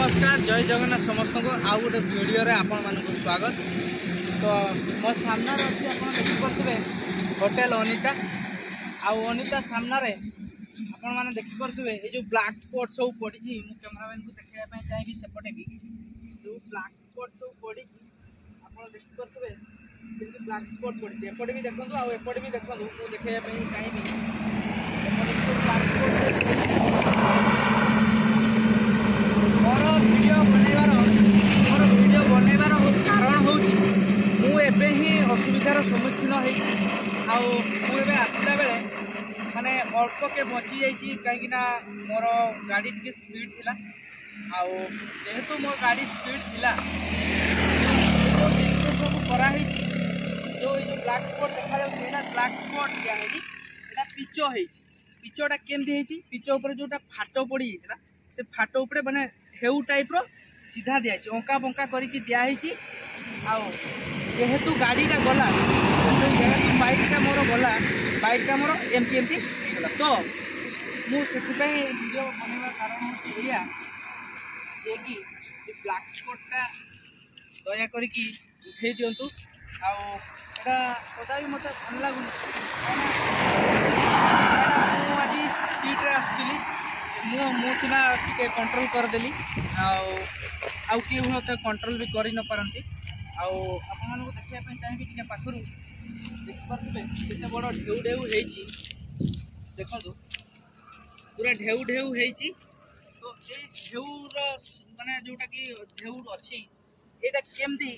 नमस्कार जय जगन्नाथ समस्त को आउ गोटे वीडियो रे आपण मानक स्वागत। तो मो सामना अच्छी आप देखिपे होटेल अनिता आउ अनिता सामना रे आपण मैंने देखिपे ये जो ब्लैक स्पॉट सब पड़ी कैमरामैन को देखा चाहिए सेपटे भी जो ब्लैक स्पॉट सब पड़ी आप देखिपे ब्लैक स्पॉट पड़ी एपटे भी देखो आउ एपटे भी देखो मुझे देखा चाहिए मोर वीडियो बनैबार कारण हूँ एबे ही असुविधार सम्मुखीन होबे आसला बेले माने अल्प के बची जाइए कहीं मोर गाड़ी टी स्पीड थिला जेहेतु मोर गाड़ी स्पीड थिला सब कराई जो ब्लैक स्पॉट देखा ब्लैक स्पॉट दिया पिच पिचटा केमती पिच उपर जो फाट पड़ी से फाट उपरे माने ढेउ टाइप रो सीधा दिया अंका बंका करके दिखाई जेहेतु गाड़ीटा गला जेहेतु बाइकटा मोर गला बाइकटा मोर एमती गला तो मुझे वीडियो बनवा कारण हूँ या जे कि ब्लैक स्पॉटा दया करके उठे दिंतु आटा कदा भी मत भल लगुनि आज स्पीड आसली मुझा टे कंट्रोल करदेली आउ किए हुए तो कंट्रोल भी कर न पारती आपण को देखा चाहिए टे पाखर देखिपे केते बड़ ढेउ ढेउ देखु पूरा ढेउ ढेउ तो ये ढेउर माने जोटा कि ढेउ अच्छी यहाँ केमती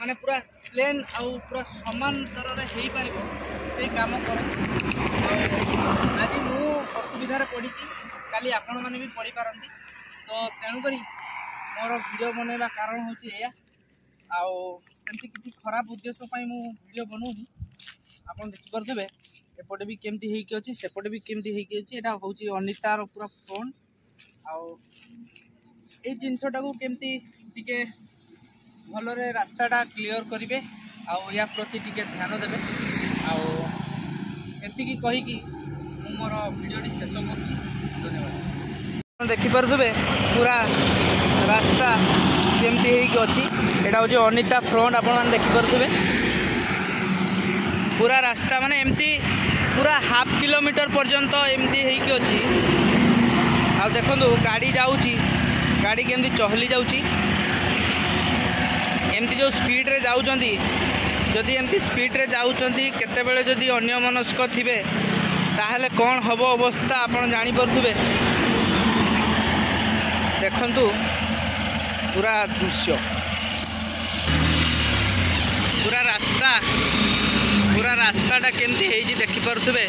माने पूरा प्लेन आउ पूरा समान तरह हो पार से काम कर आज मु असुविधार पड़ी काली आपण मैंने भी पढ़ी पारती तो तेणुक मोर वीडियो बनवा कारण हूँ या सेमती किसी खराब उद्देश्य वीडियो बनाऊनी आप देखिपे एपटे भी केमती होगी अच्छी सेपटे भी केमती होगी यहाँ हूँ अनितार पूरा फ्रंट आई जिनसटा को केमती टिके भलरे रास्ताटा क्लीयर करेंगे या प्रति टिके ध्यान देवे आती कहीकि मोर वीडियो शेष कर धन्यवाद। देखिपे पूरा रास्ता केमती अच्छी यहाँ हूँ अनिता फ्रंट आप देखिपे पूरा रास्ता माने एमती पूरा हाफ किलोमीटर पर्यंत एमती अच्छी आ देखो गाड़ी जाऊँगी गाड़ी केमती चहली जाऊँगी एमती जो स्पीड रे जाऊँगी जदि एमती स्पीड रे जाऊँगी केतेबेले जदि अन्यमनस्क थिबे ताहले कौन हम अवस्था आपन जानी पारुथिबे। देखंतु पूरा दृश्य पूरा रास्ताटा केमती हेजी देखि पारुथिबे।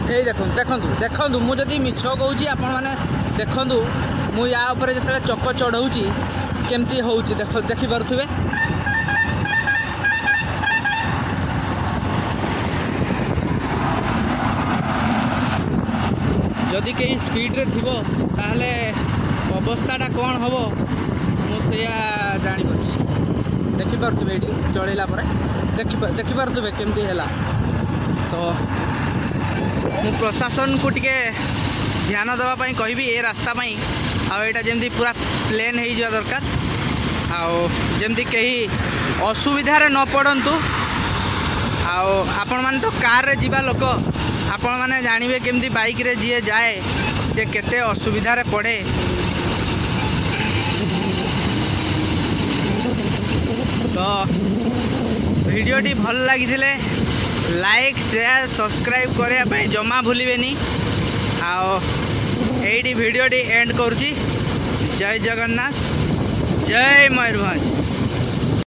ये देखु मुझे मिछ कौची आपण मैंने देखु मु या ऊपर जिते चक चढ़ाऊँगी केमती हूँ देखिपे जदि कहीं स्पीड रे थिबो ताहले अवस्थाटा कौन हम मुझे जापर देखिपे ये चढ़ेला देखिपे केमती है तो मु प्रशासन को टिके ध्यान देवाई कहि ए रास्ता आटा जमी पूरा प्लेन हो जा दरकार आमती कहीं असुविधार न पड़तु आपण मैंने तो कार रे जीवा लोक आपण मैंने जानवे केमती बाइक रे जी जाए से केते असुविधार पड़े तो वीडियोटी भल लगी लाइक शेयर सब्सक्राइब करने जमा भूलिबेनी आईडी वीडियोटी एंड करुँची। जय जगन्नाथ जय मयूरभंज।